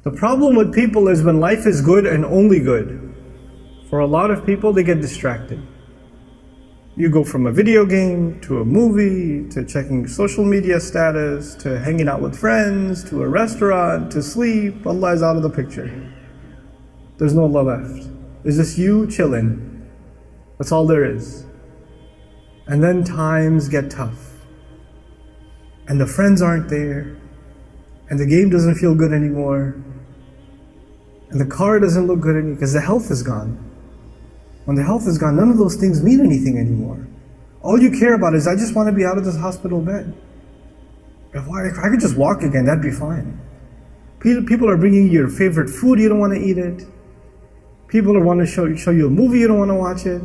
The problem with people is when life is good and only good, for a lot of people they get distracted. You go from a video game to a movie to checking social media status to hanging out with friends to a restaurant to sleep. Allah is out of the picture. There's no Allah left. It's just you chilling. That's all there is. And then times get tough. And the friends aren't there. And the game doesn't feel good anymore. And the car doesn't look good anymore because the health is gone. When the health is gone, none of those things mean anything anymore. All you care about is, I just want to be out of this hospital bed. If I could just walk again, that'd be fine. People are bringing you your favorite food, you don't want to eat it. People are want to show you a movie, you don't want to watch it.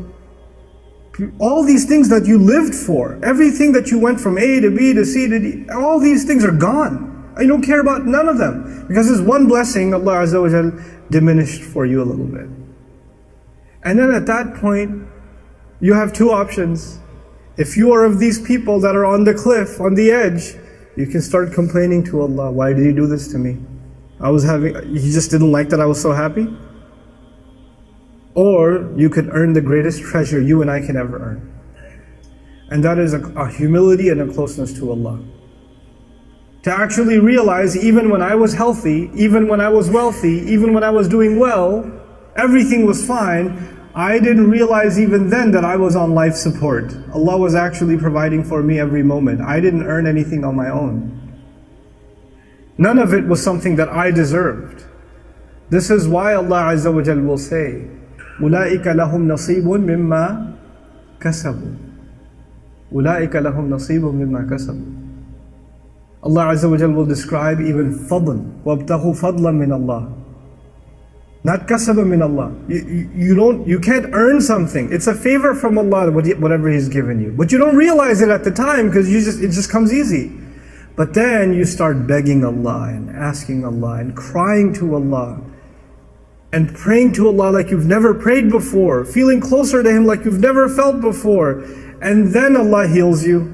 All these things that you lived for, everything that you went from A to B to C to D, all these things are gone. You don't care about none of them. Because this one blessing, Allah Azza wa Jal diminished for you a little bit. And then at that point, you have two options. If you are of these people that are on the cliff, on the edge, you can start complaining to Allah, why did He do this to me? He just didn't like that I was so happy? Or you could earn the greatest treasure you and I can ever earn. And that is a humility and a closeness to Allah. To actually realize, even when I was healthy, even when I was wealthy, even when I was doing well, everything was fine, I didn't realize even then that I was on life support. Allah was actually providing for me every moment. I didn't earn anything on my own. None of it was something that I deserved. This is why Allah Azza wa Jal will say, أُولَٰئِكَ لَهُمْ نَصِيبٌ مِّمَّا كَسَبُوا. أُولَٰئِكَ لَهُمْ نَصِيبٌ مِّمَّا كَسَبُوا. Allah Azza wa Jal will describe even fadl. وَابْتَغُوا فَضْلًا مِّنَ اللَّهِ. Not kasaba min Allah. You can't earn something. It's a favor from Allah, whatever He's given you. But you don't realize it at the time because it just comes easy. But then you start begging Allah and asking Allah and crying to Allah and praying to Allah like you've never prayed before, feeling closer to Him like you've never felt before. And then Allah heals you.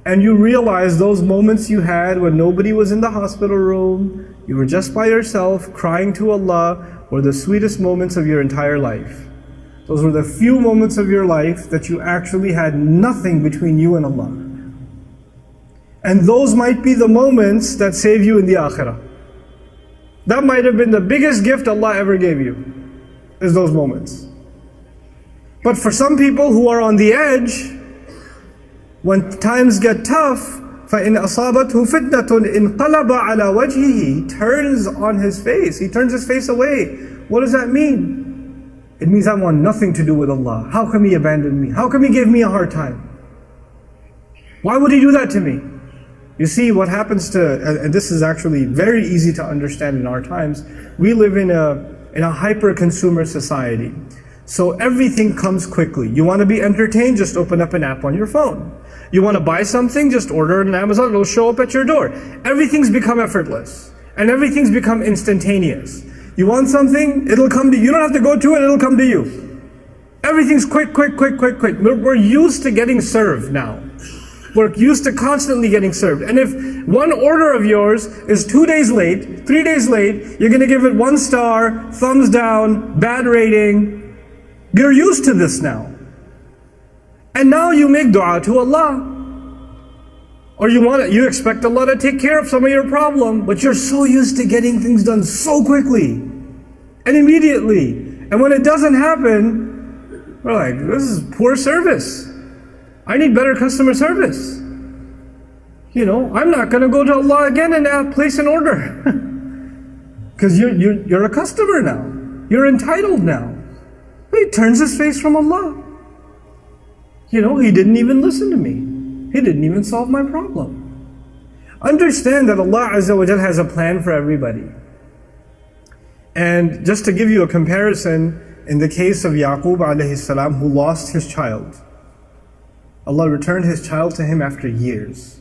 And you realize those moments you had when nobody was in the hospital room, you were just by yourself crying to Allah, were the sweetest moments of your entire life. Those were the few moments of your life that you actually had nothing between you and Allah. And those might be the moments that save you in the akhirah. That might have been the biggest gift Allah ever gave you, is those moments. But for some people who are on the edge, when times get tough, فَإِنْ أَصَابَتْهُ فِتْنَةٌ إِنْقَلَبَ عَلَى وَجْهِهِ. He turns on his face. He turns his face away. What does that mean? It means I want nothing to do with Allah. How come He abandoned me? How come He gave me a hard time? Why would He do that to me? You see what happens and this is actually very easy to understand in our times. We live in a hyper-consumer society. So everything comes quickly. You want to be entertained? Just open up an app on your phone. You want to buy something? Just order it on Amazon. It'll show up at your door. Everything's become effortless. And everything's become instantaneous. You want something? It'll come to you. You don't have to go to it. It'll come to you. Everything's quick. We're used to getting served now. We're used to constantly getting served. And if one order of yours is 2 days late, 3 days late, you're going to give it 1 star, thumbs down, bad rating. You're used to this now. And now you make dua to Allah. Or you expect Allah to take care of some of your problem, but you're so used to getting things done so quickly and immediately. And when it doesn't happen, we're like, this is poor service. I need better customer service. I'm not going to go to Allah again and place an order. Because you're a customer now. You're entitled now. He turns his face from Allah. He didn't even listen to me. He didn't even solve my problem. Understand that Allah Azza wa Jal has a plan for everybody. And just to give you a comparison, in the case of Yaqub alayhi salam, who lost his child, Allah returned his child to him after years.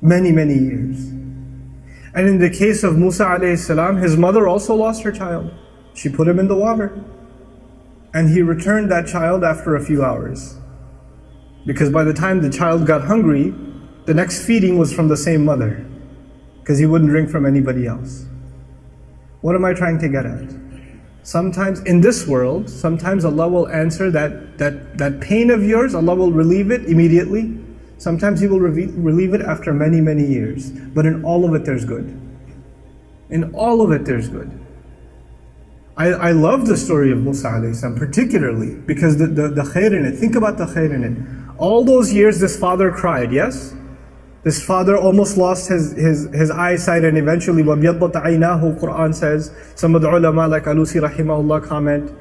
Many years. And in the case of Musa alayhi salam, his mother also lost her child. She put him in the water. And he returned that child after a few hours. Because by the time the child got hungry, the next feeding was from the same mother. Because he wouldn't drink from anybody else. What am I trying to get at? Sometimes in this world, sometimes Allah will answer that pain of yours, Allah will relieve it immediately. Sometimes He will relieve it after many, many years. But in all of it there's good. In all of it there's good. I love the story of Musa alayhi salam, particularly because the khair in it. Think about the khair in it. All those years this father cried, yes? This father almost lost his eyesight, and eventually وَبْيَضَّتْ عَيْنَاهُ, Quran says. Some of the ulama like Alusi rahimahullah comment,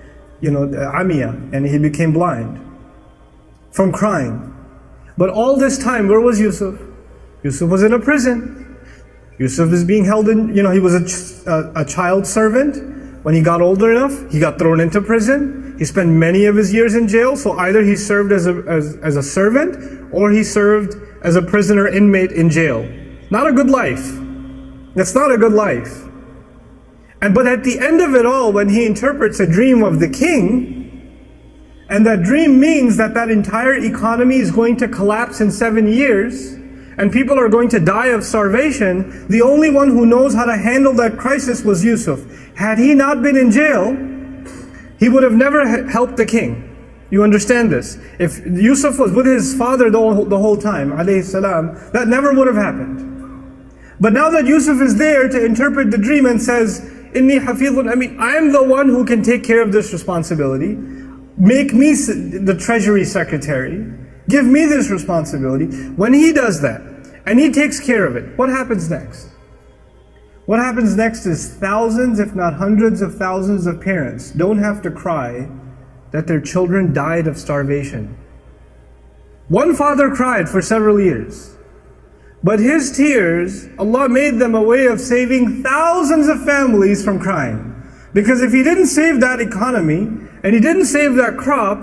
amiya, and he became blind from crying. But all this time, where was Yusuf? Yusuf was in a prison. Yusuf is being held in, he was a child servant. When he got older enough, he got thrown into prison. He spent many of his years in jail. So either he served as a servant, or he served as a prisoner inmate in jail. Not a good life. That's not a good life. But at the end of it all, when he interprets a dream of the king, and that dream means that entire economy is going to collapse in 7 years, and people are going to die of starvation, the only one who knows how to handle that crisis was Yusuf. Had he not been in jail, he would have never helped the king. You understand this? If Yusuf was with his father the whole time, alayhi salam, that never would have happened. But now that Yusuf is there to interpret the dream and says, Inni hafidhun, I am the one who can take care of this responsibility. Make me the treasury secretary. Give me this responsibility. When he does that, and he takes care of it, what happens next? What happens next is thousands, if not hundreds of thousands of parents don't have to cry that their children died of starvation. One father cried for several years, but his tears, Allah made them a way of saving thousands of families from crying. Because if He didn't save that economy, and He didn't save that crop,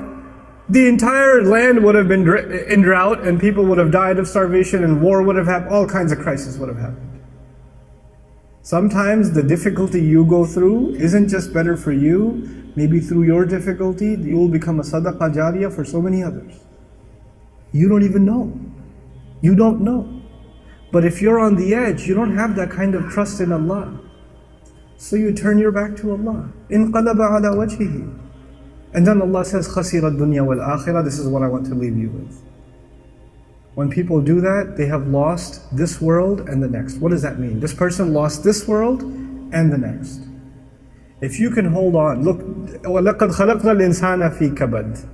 the entire land would have been in drought, and people would have died of starvation, and war would have happened, all kinds of crises would have happened. Sometimes the difficulty you go through isn't just better for you. Maybe through your difficulty, you will become a sadaqah jariyah for so many others. You don't even know. You don't know. But if you're on the edge, you don't have that kind of trust in Allah. So you turn your back to Allah. انقلب على وجهه. And then Allah says, خَسِرَ الدُّنْيَا وَالْآخِرَةِ. This is what I want to leave you with. When people do that, they have lost this world and the next. What does that mean? This person lost this world and the next. If you can hold on, look, وَلَقَدْ خَلَقْنَا الْإِنسَانَ فِي كَبَدٍ.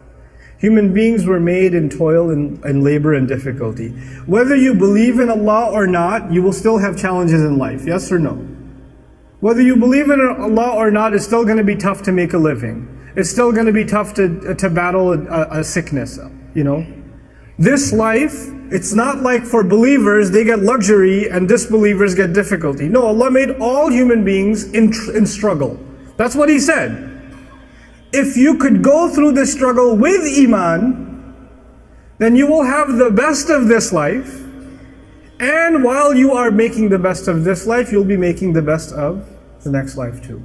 Human beings were made in toil and labor and difficulty. Whether you believe in Allah or not, you will still have challenges in life, yes or no? Whether you believe in Allah or not, it's still going to be tough to make a living. It's still going to be tough to battle a sickness, This life, it's not like for believers, they get luxury and disbelievers get difficulty. No, Allah made all human beings in struggle. That's what He said. If you could go through this struggle with Iman, then you will have the best of this life. And while you are making the best of this life, you'll be making the best of the next life too.